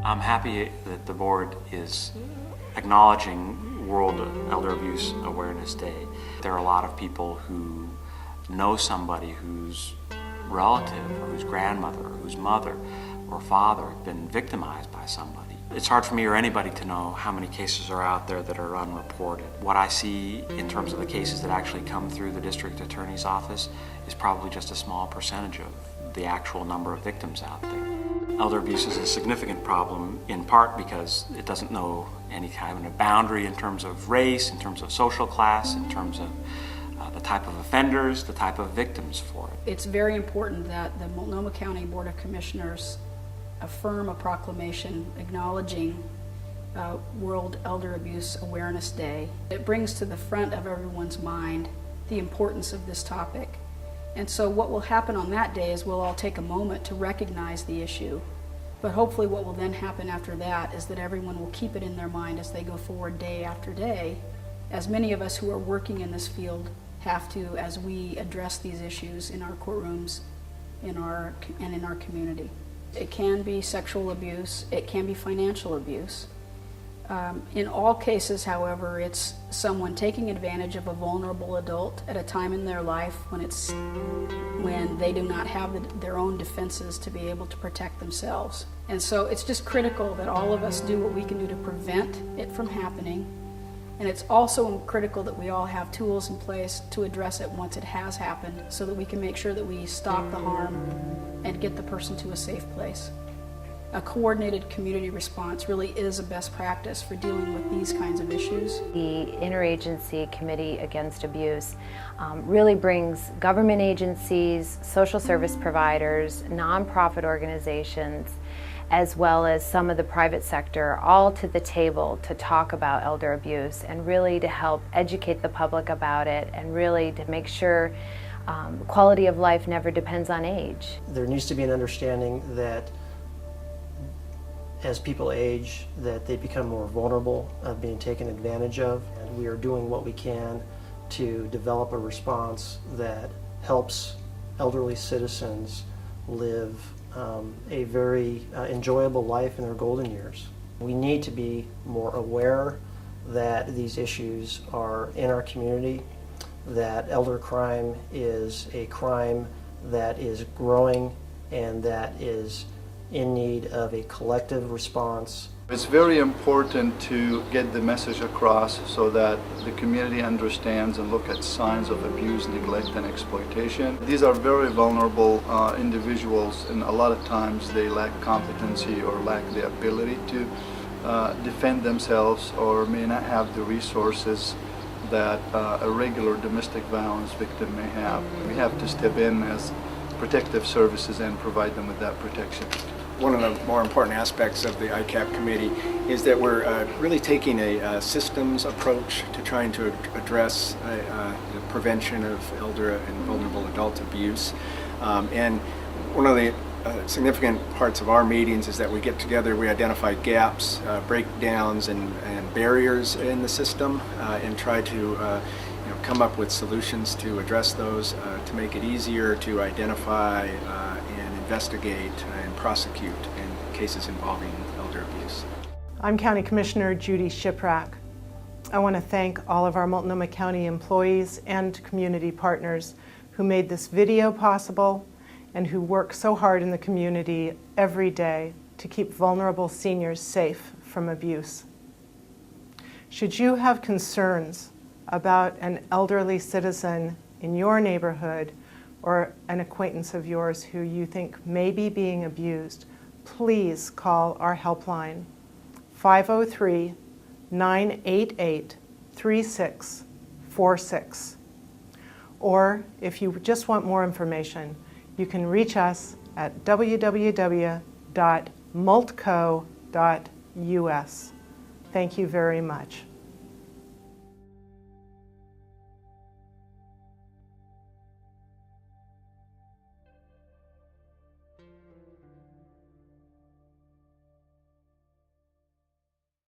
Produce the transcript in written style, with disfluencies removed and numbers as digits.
I'm happy that the board is acknowledging World Elder Abuse Awareness Day. There are a lot of people who know somebody whose relative or whose grandmother or whose mother or father have been victimized by somebody. It's hard for me or anybody to know how many cases are out there that are unreported. What I see in terms of the cases that actually come through the district attorney's office is probably just a small percentage of the actual number of victims out there. Elder abuse is a significant problem in part because it doesn't know any kind of boundary in terms of race, in terms of social class, in terms of the type of offenders, the type of victims for it. It's very important that the Multnomah County Board of Commissioners affirm a proclamation acknowledging World Elder Abuse Awareness Day. It brings to the front of everyone's mind the importance of this topic. And so what will happen on that day is we'll all take a moment to recognize the issue. But hopefully what will then happen after that is that everyone will keep it in their mind as they go forward day after day, as many of us who are working in this field have to as we address these issues in our courtrooms and in our community. It can be sexual abuse, it can be financial abuse. In all cases, however, it's someone taking advantage of a vulnerable adult at a time in their life when they do not have their own defenses to be able to protect themselves. And so it's just critical that all of us do what we can do to prevent it from happening. And it's also critical that we all have tools in place to address it once it has happened so that we can make sure that we stop the harm and get the person to a safe place. A coordinated community response really is a best practice for dealing with these kinds of issues. The Interagency Committee Against Abuse really brings government agencies, social service providers, nonprofit organizations, as well as some of the private sector, all to the table to talk about elder abuse and really to help educate the public about it and really to make sure quality of life never depends on age. There needs to be an understanding that as people age, that they become more vulnerable of being taken advantage of, and we are doing what we can to develop a response that helps elderly citizens live a very enjoyable life in their golden years. We need to be more aware that these issues are in our community, that elder crime is a crime that is growing and that is in need of a collective response. It's very important to get the message across so that the community understands and look at signs of abuse, neglect, and exploitation. These are very vulnerable individuals, and a lot of times they lack competency or lack the ability to defend themselves or may not have the resources that a regular domestic violence victim may have. We have to step in as protective services and provide them with that protection. One of the more important aspects of the ICAP committee is that we're really taking a systems approach to trying to address the prevention of elder and vulnerable adult abuse. And one of the significant parts of our meetings is that we get together, we identify gaps, breakdowns, and barriers in the system and try to come up with solutions to address those, to make it easier to identify and investigate and prosecute in cases involving elder abuse. I'm County Commissioner Judy Shiprack. I want to thank all of our Multnomah County employees and community partners who made this video possible and who work so hard in the community every day to keep vulnerable seniors safe from abuse. Should you have concerns about an elderly citizen in your neighborhood or an acquaintance of yours who you think may be being abused, please call our helpline, 503-988-3646. Or if you just want more information, you can reach us at www.multco.us. Thank you very much.